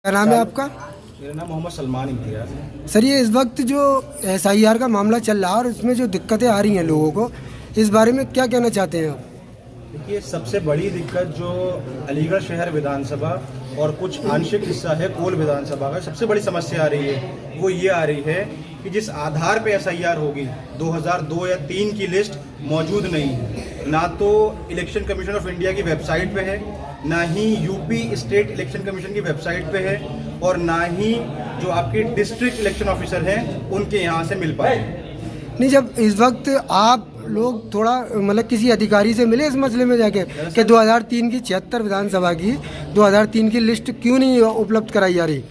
क्या नाम है आपका? मेरा नाम मोहम्मद सलमान इम्तियाज़ है। सर, ये इस वक्त जो SIR का मामला चल रहा है और उसमें जो दिक्कतें आ रही हैं लोगों को, इस बारे में क्या कहना चाहते हैं आप? देखिए, सबसे बड़ी दिक्कत जो अलीगढ़ शहर विधानसभा और कुछ आंशिक हिस्सा है कोल विधानसभा का, सबसे बड़ी समस्या आ रही है वो ये आ रही है कि जिस आधार पे SIR होगी 2002 या 3 की लिस्ट मौजूद नहीं है। ना तो इलेक्शन कमीशन ऑफ इंडिया की वेबसाइट पे है, ना ही यूपी स्टेट इलेक्शन कमीशन की वेबसाइट पे है, और ना ही जो आपके डिस्ट्रिक्ट इलेक्शन ऑफिसर हैं उनके यहाँ से मिल पाए। नहीं, जब इस वक्त आप लोग थोड़ा मतलब किसी अधिकारी से मिले इस मसले में जाके कि 2003 की 76 विधानसभा की 2003 की लिस्ट क्यों नहीं उपलब्ध कराई जा रही?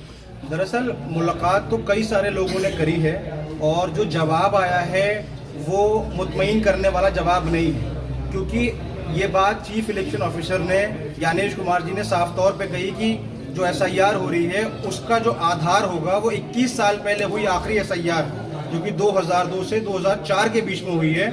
दरअसल मुलाकात तो कई सारे लोगों ने करी है और जो जवाब आया है वो मुतमईन करने वाला जवाब नहीं है, क्योंकि ये बात चीफ इलेक्शन ऑफिसर ने ज्ञानेश कुमार जी ने साफ तौर पे कही कि जो SIR हो रही है उसका जो आधार होगा वो 21 साल पहले हुई आखिरी SIR जो कि 2002 से 2004 के बीच में हुई है,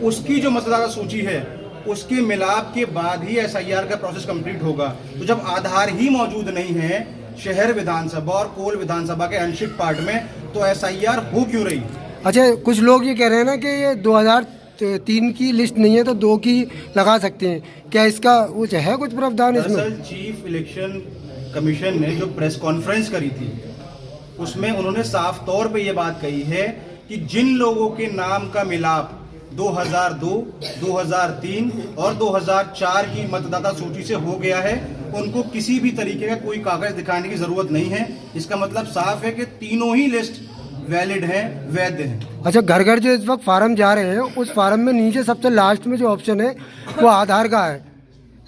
उसकी जो मतदाता सूची है उसके मिलाप के बाद ही SIR का प्रोसेस कंप्लीट होगा। तो जब आधार ही मौजूद नहीं है शहर विधानसभा और कोल विधानसभा के आंशिक पार्ट में, तो SIR हो क्यों रही? अच्छा, कुछ लोग ये कह रहे हैं ना कि ये 2003 की लिस्ट नहीं है तो 2 की लगा सकते हैं, क्या इसका कुछ है कुछ प्रावधान इसमें? दरअसल चीफ इलेक्शन कमीशन ने जो प्रेस कॉन्फ्रेंस करी थी उसमें उन्होंने साफ तौर पे ये बात कही है कि जिन लोगों के नाम का मिलाप 2002, 2003 और 2004 की मतदाता सूची से हो गया है उनको किसी भी तरीके का कोई कागज दिखाने की जरूरत नहीं है। इसका मतलब साफ है कि तीनों ही लिस्ट वैलिड हैं, वैध हैं। अच्छा, घर घर जो इस वक्त फार्म जा रहे हैं उस फार्म में नीचे सबसे लास्ट में जो ऑप्शन है वो आधार का है,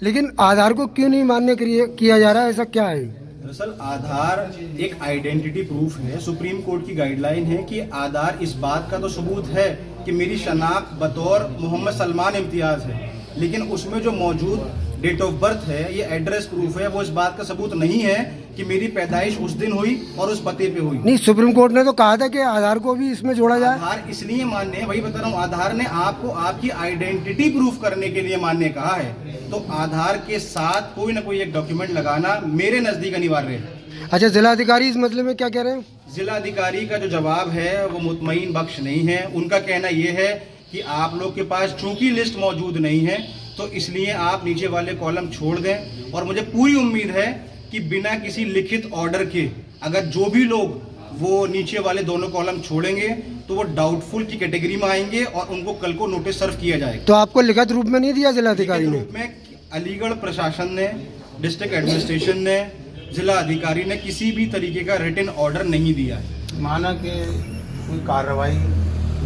लेकिन आधार को क्यों नहीं मान्य किया जा रहा है, ऐसा क्या है? दरअसल आधार एक आइडेंटिटी प्रूफ है। सुप्रीम कोर्ट की गाइडलाइन है कि आधार इस बात का तो सबूत है कि मेरी शनाख्त बतौर मोहम्मद सलमान इम्तियाज है, लेकिन उसमें जो मौजूद डेट ऑफ बर्थ है, ये एड्रेस प्रूफ है, वो इस बात का सबूत नहीं है कि मेरी पैदाइश उस दिन हुई और उस पते पे हुई। नहीं, सुप्रीम कोर्ट ने तो कहा था कि आधार को भी इसमें जोड़ा जाए। आधार इसलिए मान्य है, वही बता रहा हूँ, आधार ने आपको आपकी आइडेंटिटी प्रूफ करने के लिए मान्य कहा है, तो आधार के साथ कोई ना कोई एक डॉक्यूमेंट लगाना मेरे नजदीक अनिवार्य है। अच्छा, जिला अधिकारी इस मसले में क्या कह रहे हैं? जिला अधिकारी का जो जवाब है वो मुतमईन बख्श नहीं है। उनका कहना ये है कि आप लोग के पास चूंकि लिस्ट मौजूद नहीं है तो इसलिए आप नीचे वाले कॉलम छोड़ दें, और मुझे पूरी उम्मीद है कि बिना किसी लिखित ऑर्डर के अगर जो भी लोग वो नीचे वाले दोनों कॉलम छोड़ेंगे तो वो डाउटफुल की कैटेगरी में आएंगे और उनको कल को नोटिस सर्व किया जाएगा। तो आपको लिखित रूप में नहीं दिया जिला अधिकारी ने? रूप में अलीगढ़ प्रशासन ने, डिस्ट्रिक्ट एडमिनिस्ट्रेशन ने, जिला अधिकारी ने किसी भी तरीके का रिटन ऑर्डर नहीं दिया है। माना कि कोई कार्रवाई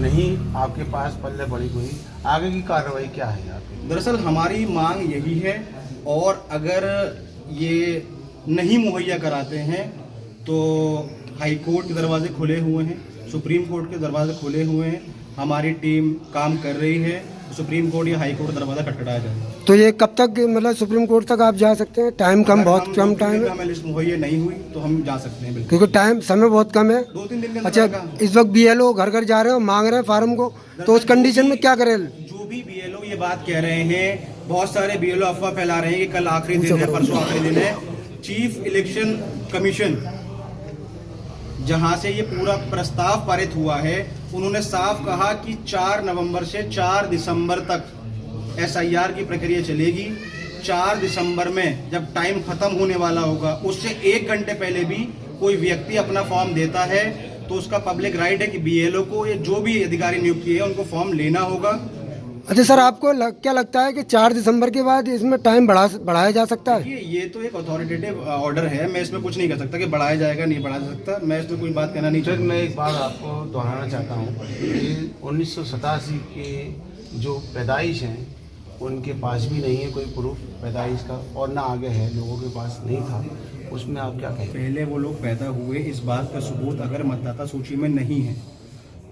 नहीं आपके पास पल्ले पड़ी, कोई आगे की कार्रवाई क्या है आपकी? दरअसल हमारी मांग यही है, और अगर ये नहीं मुहैया कराते हैं तो हाई कोर्ट के दरवाजे खुले हुए हैं, सुप्रीम कोर्ट के दरवाजे खुले हुए हैं, हमारी टीम काम कर रही है, सुप्रीम कोर्ट या हाई कोर्ट दरवाजा खटखटाया जाए। तो ये कब तक मतलब सुप्रीम कोर्ट तक आप जा सकते हैं? टाइम कम, बहुत कम टाइम है। हमें लिस्ट मुहैया नहीं हुई तो हम जा सकते हैं बिल्कुल, क्योंकि टाइम समय बहुत कम है। 2-3 दिन के अच्छा, अंदर। इस वक्त BLO घर घर जा रहे हो, मांग रहे हैं फार्म को, तो उस कंडीशन में क्या करें? जो भी BLO ये बात कह रहे हैं, बहुत सारे BLO अफवाह फैला रहे हैं कि कल आखिरी दिन है, परसों आखिरी दिन है। चीफ इलेक्शन कमीशन जहां से ये पूरा प्रस्ताव पारित हुआ है, उन्होंने साफ कहा कि 4 नवंबर से 4 दिसंबर तक SIR की प्रक्रिया चलेगी। 4 दिसंबर में जब टाइम खत्म होने वाला होगा उससे 1 घंटे पहले भी कोई व्यक्ति अपना फॉर्म देता है तो उसका पब्लिक राइट है कि BLO को या जो भी अधिकारी नियुक्त किए हैं उनको फॉर्म लेना होगा। अच्छा सर, आपको क्या लगता है कि 4 दिसंबर के बाद इसमें टाइम बढ़ाया जा सकता है? ये तो एक अथॉरिटेटिव ऑर्डर है, मैं इसमें कुछ नहीं कर सकता कि बढ़ाया जाएगा नहीं बढ़ा सकता, मैं इसमें कोई बात कहना नहीं चाहता। मैं एक बात आपको दोहराना चाहता हूँ कि 1987 के जो पैदाइश हैं उनके पास भी नहीं है कोई प्रूफ पैदाइश का, और ना आगे है, लोगों के पास नहीं था, उसमें आप क्या कहें? पहले वो लोग पैदा हुए, इस बात का सबूत अगर मतदाता सूची में नहीं है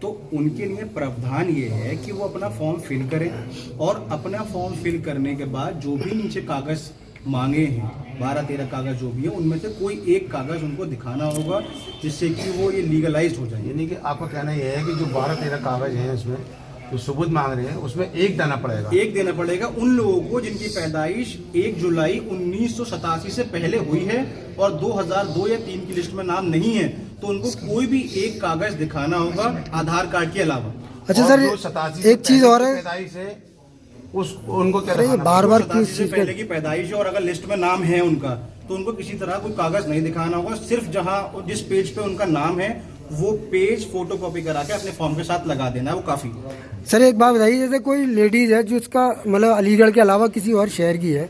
तो उनके लिए प्रावधान ये है कि वो अपना फॉर्म फिल करें और अपना फॉर्म फिल करने के बाद जो भी नीचे कागज मांगे हैं 12-13 कागज जो भी है उनमें से कोई एक कागज उनको दिखाना होगा जिससे कि वो ये लीगलाइज्ड हो जाए। यानी कि आपका कहना यह है कि जो 12-13 कागज हैं इसमें जो सबूत मांग रहे हैं उसमें एक देना पड़ेगा, एक देना पड़ेगा उन लोगों को जिनकी पैदाइश 1 जुलाई 1987 से पहले हुई है और 2002 या 3 की लिस्ट में नाम नहीं है तो उनको कोई भी एक कागज दिखाना होगा आधार कार्ड के अलावा। अच्छा सर, जो 87 एक चीज और है, पैदाइश है उस उनको क्या अरे दिखाना बार बार पड़ेगा? किस 87 से चीज पहले की पैदाइश है और अगर लिस्ट में नाम है उनका तो उनको किसी तरह कोई कागज नहीं दिखाना होगा, सिर्फ जहां जिस पेज पे उनका नाम है वो पेज फोटोकॉपी करा के अपने फॉर्म के साथ लगा देना है, वो काफी। सर एक बात बताइए, जैसे कोई लेडीज है जो उसका मतलब अलीगढ़ के अलावा किसी और शहर की है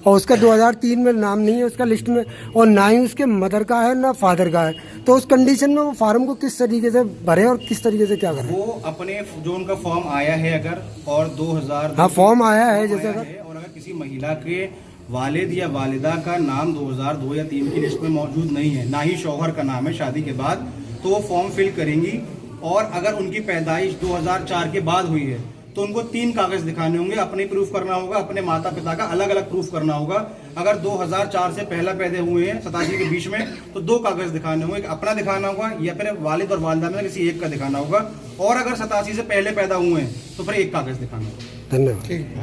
और उसका 2003 में नाम नहीं है उसका लिस्ट में और ना ही उसके मदर का है ना फादर का है, तो उस कंडीशन में वो फार्म को किस तरीके से भरे और किस तरीके से क्या करें? वो अपने जो उनका फॉर्म आया है अगर और 2000 हाँ फॉर्म आया है जैसे और अगर किसी महिला के वालिद या वालिदा का नाम 2002 या 3 की लिस्ट में मौजूद नहीं है, ना ही शौहर का नाम है शादी के बाद, तो वो फॉर्म फिल करेंगी और अगर उनकी पैदाइश 2004 के बाद हुई है तो उनको 3 कागज दिखाने होंगे, अपने प्रूफ करना होगा, अपने माता पिता का अलग अलग प्रूफ करना होगा। अगर 2004 से पहला पैदा हुए हैं 87 के बीच में तो 2 कागज दिखाने होंगे, अपना दिखाना होगा या फिर वालिद और वालिदा में किसी एक का दिखाना होगा और अगर 87 से पहले पैदा हुए हैं तो फिर 1 कागज दिखाना होगा। धन्यवाद।